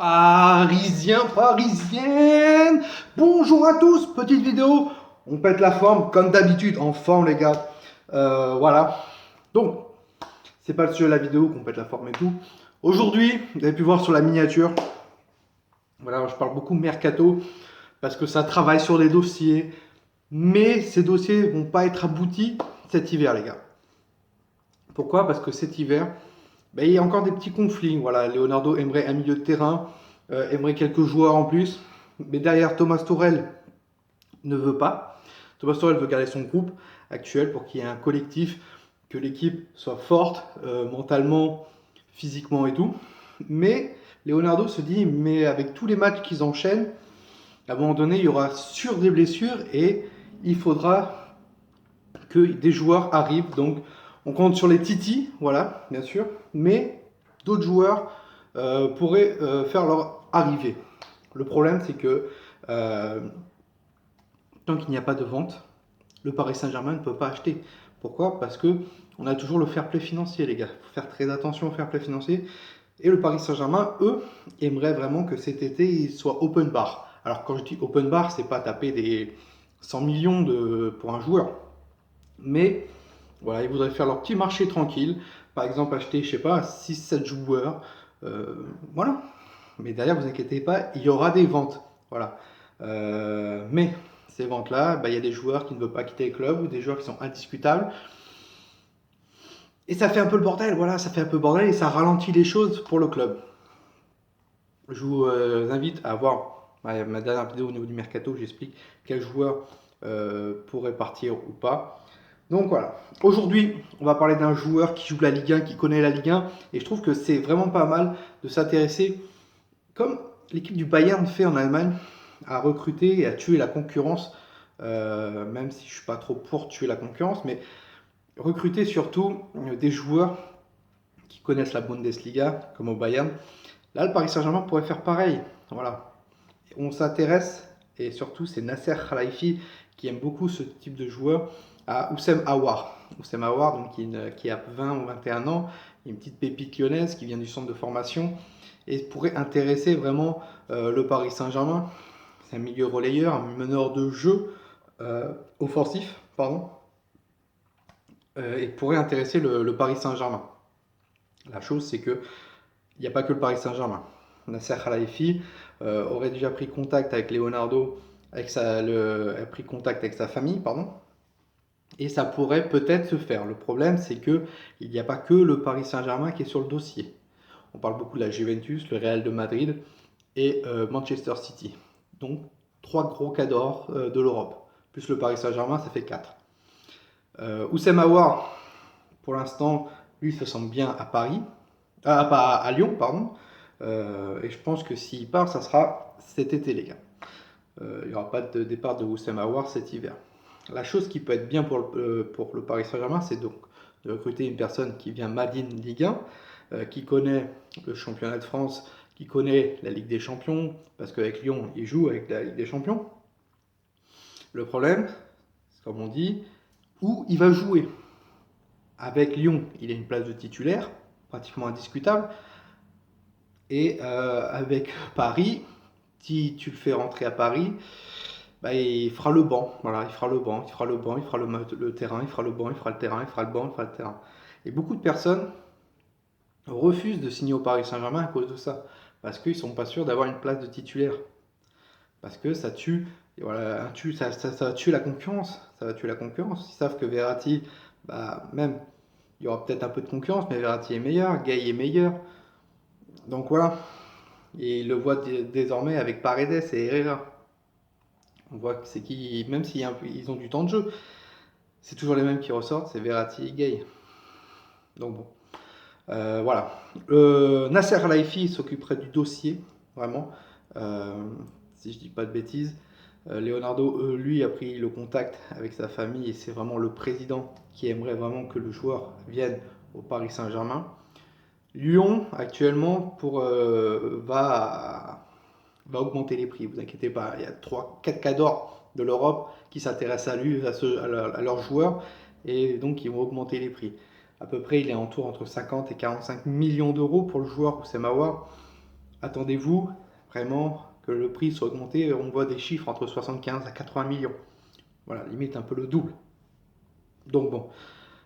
Parisiens, parisiennes, bonjour à tous, petite vidéo, on pète la forme comme d'habitude, en forme les gars, voilà, donc c'est pas le sujet de la vidéo qu'on pète la forme et tout. Aujourd'hui, vous avez pu voir sur la miniature, voilà, je parle beaucoup mercato parce que ça travaille sur des dossiers, mais ces dossiers vont pas être aboutis cet hiver les gars. Pourquoi? Parce que cet hiver, ben, il y a encore des petits conflits. Voilà, Leonardo aimerait un milieu de terrain, aimerait quelques joueurs en plus. Mais derrière, Thomas Tuchel ne veut pas. Thomas Tuchel veut garder son groupe actuel pour qu'il y ait un collectif, que l'équipe soit forte mentalement, physiquement et tout. Mais Leonardo se dit, mais avec tous les matchs qu'ils enchaînent, à un moment donné, il y aura sur des blessures et il faudra que des joueurs arrivent. Donc, on compte sur les Titi, voilà, bien sûr, mais d'autres joueurs pourraient faire leur arrivée. Le problème, c'est que tant qu'il n'y a pas de vente, le Paris Saint-Germain ne peut pas acheter. Pourquoi? Parce que on a toujours le fair play financier, les gars. Il faut faire très attention au fair play financier. Et le Paris Saint-Germain, eux, aimeraient vraiment que cet été, il soit open bar. Alors, quand je dis open bar, c'est pas taper des 100 millions pour un joueur. Mais voilà, ils voudraient faire leur petit marché tranquille. Par exemple, acheter, je sais pas, 6-7 joueurs. Voilà. Mais derrière, vous inquiétez pas, il y aura des ventes. Voilà. Mais ces ventes-là, bah, il y a des joueurs qui ne veulent pas quitter le club ou des joueurs qui sont indiscutables. Et ça fait un peu le bordel, voilà, ça fait un peu le bordel et ça ralentit les choses pour le club. Je vous invite à voir ma dernière vidéo au niveau du mercato, j'explique quel joueur pourrait partir ou pas. Donc voilà, aujourd'hui on va parler d'un joueur qui joue la Ligue 1, qui connaît la Ligue 1, et je trouve que c'est vraiment pas mal de s'intéresser, comme l'équipe du Bayern fait en Allemagne, à recruter et à tuer la concurrence, même si je suis pas trop pour tuer la concurrence, mais recruter surtout des joueurs qui connaissent la Bundesliga, comme au Bayern. Là, le Paris Saint-Germain pourrait faire pareil. Voilà. On s'intéresse, et surtout, c'est Nasser Khelaifi qui aime beaucoup ce type de joueur, à Oussem Aouar. Oussem Aouar, donc, qui a 20 ou 21 ans, une petite pépite lyonnaise qui vient du centre de formation et pourrait intéresser vraiment le Paris Saint-Germain. C'est un milieu relayeur, un meneur de jeu offensif, pardon, et pourrait intéresser le Paris Saint-Germain. La chose, c'est que il n'y a pas que le Paris Saint-Germain. Nasser Khelaifi aurait déjà pris contact avec Leonardo, a pris contact avec sa famille, pardon, et ça pourrait peut-être se faire. Le problème, c'est que il n'y a pas que le Paris Saint-Germain qui est sur le dossier. On parle beaucoup de la Juventus, le Real de Madrid et Manchester City. Donc, trois gros cadors de l'Europe. Plus le Paris Saint-Germain, ça fait 4. Oussem Aouar, pour l'instant, lui se sent bien à Paris, à Lyon, pardon. Et je pense que s'il part, ça sera cet été, les gars. Il n'y aura pas de départ de Oussem Aouar cet hiver. La chose qui peut être bien pour le Paris Saint-Germain, c'est donc de recruter une personne qui vient Madine Ligue 1, qui connaît le championnat de France, qui connaît la Ligue des Champions, parce qu'avec Lyon, il joue avec la Ligue des Champions. Le problème, c'est comme on dit, où il va jouer. Avec Lyon, il a une place de titulaire, pratiquement indiscutable. Et avec Paris, si tu le fais rentrer à Paris, bah, il fera le banc. Voilà, il fera le banc, il fera le banc, il fera le terrain, il fera le banc, il fera le terrain, il fera le banc, il fera le terrain. Et beaucoup de personnes refusent de signer au Paris Saint-Germain à cause de ça. Parce qu'ils ne sont pas sûrs d'avoir une place de titulaire. Parce que ça tue, voilà, ça va tuer la concurrence. Ça va tuer la concurrence. Ils savent que Verratti, bah, même, il y aura peut-être un peu de concurrence, mais Verratti est meilleur, Gay est meilleur. Donc voilà. Et il le voit désormais avec Paredes et Herrera. On voit que c'est qui, même s'ils ont du temps de jeu, c'est toujours les mêmes qui ressortent, c'est Verratti et Gay. Donc bon. Voilà. Nasser Laifi s'occuperait du dossier, vraiment. Si je dis pas de bêtises. Leonardo, lui, a pris le contact avec sa famille et c'est vraiment le président qui aimerait vraiment que le joueur vienne au Paris Saint-Germain. Lyon, actuellement, va augmenter les prix, vous inquiétez pas. Il y a 3-4 cadors de l'Europe qui s'intéressent à lui, à leurs joueurs, et donc ils vont augmenter les prix. À peu près, il est en tour entre 50 et 45 millions d'euros pour le joueur Oussem Aouar. attendez-vous vraiment que le prix soit augmenté. On voit des chiffres entre 75 à 80 millions. Voilà, limite un peu le double. Donc bon,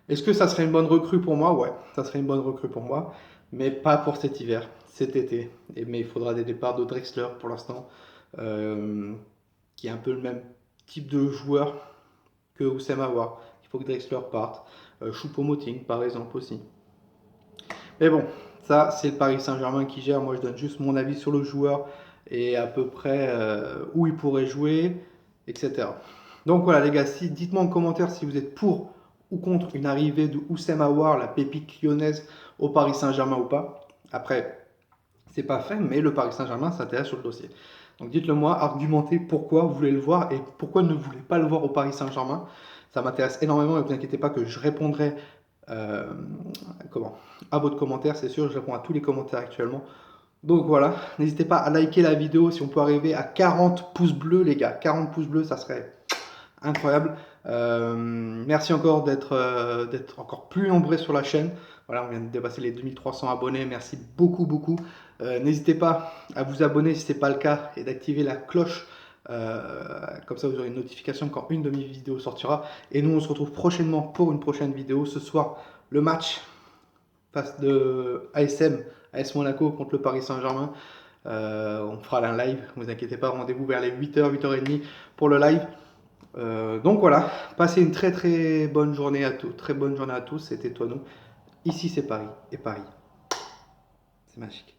est-ce que ça serait une bonne recrue pour moi? Ouais, ça serait une bonne recrue pour moi, mais pas pour cet hiver, cet été. Mais il faudra des départs de Drexler pour l'instant, euh, qui est un peu le même type de joueur que Oussem Aouar. Il faut que Drexler parte. Choupo-Moting, par exemple, aussi. Mais bon, ça, c'est le Paris Saint-Germain qui gère. Moi, je donne juste mon avis sur le joueur et à peu près où il pourrait jouer, etc. Donc voilà, les gars, dites-moi en commentaire si vous êtes pour ou contre une arrivée de Oussem Aouar, la pépite lyonnaise, au Paris Saint-Germain ou pas. Après, c'est pas fait, mais le Paris Saint-Germain s'intéresse sur le dossier. Donc dites-le moi, argumentez pourquoi vous voulez le voir et pourquoi ne voulez pas le voir au Paris Saint-Germain. Ça m'intéresse énormément et ne vous inquiétez pas que je répondrai euh, à votre commentaire, c'est sûr, je réponds à tous les commentaires actuellement. Donc voilà, n'hésitez pas à liker la vidéo si on peut arriver à 40 pouces bleus les gars, 40 pouces bleus ça serait incroyable. Merci encore d'être encore plus nombreux sur la chaîne. Voilà, on vient de dépasser les 2300 abonnés, merci beaucoup beaucoup. N'hésitez pas à vous abonner si ce n'est pas le cas et d'activer la cloche. Comme ça vous aurez une notification quand une de mes vidéos sortira. Et nous on se retrouve prochainement pour une prochaine vidéo. Ce soir, le match face de AS Monaco contre le Paris Saint-Germain. On fera un live, ne vous inquiétez pas, rendez-vous vers les 8h, 8h30 pour le live. Donc voilà, passez une très bonne journée à tous. Très bonne journée à tous, c'était Toinou. Ici c'est Paris, et Paris, c'est magique.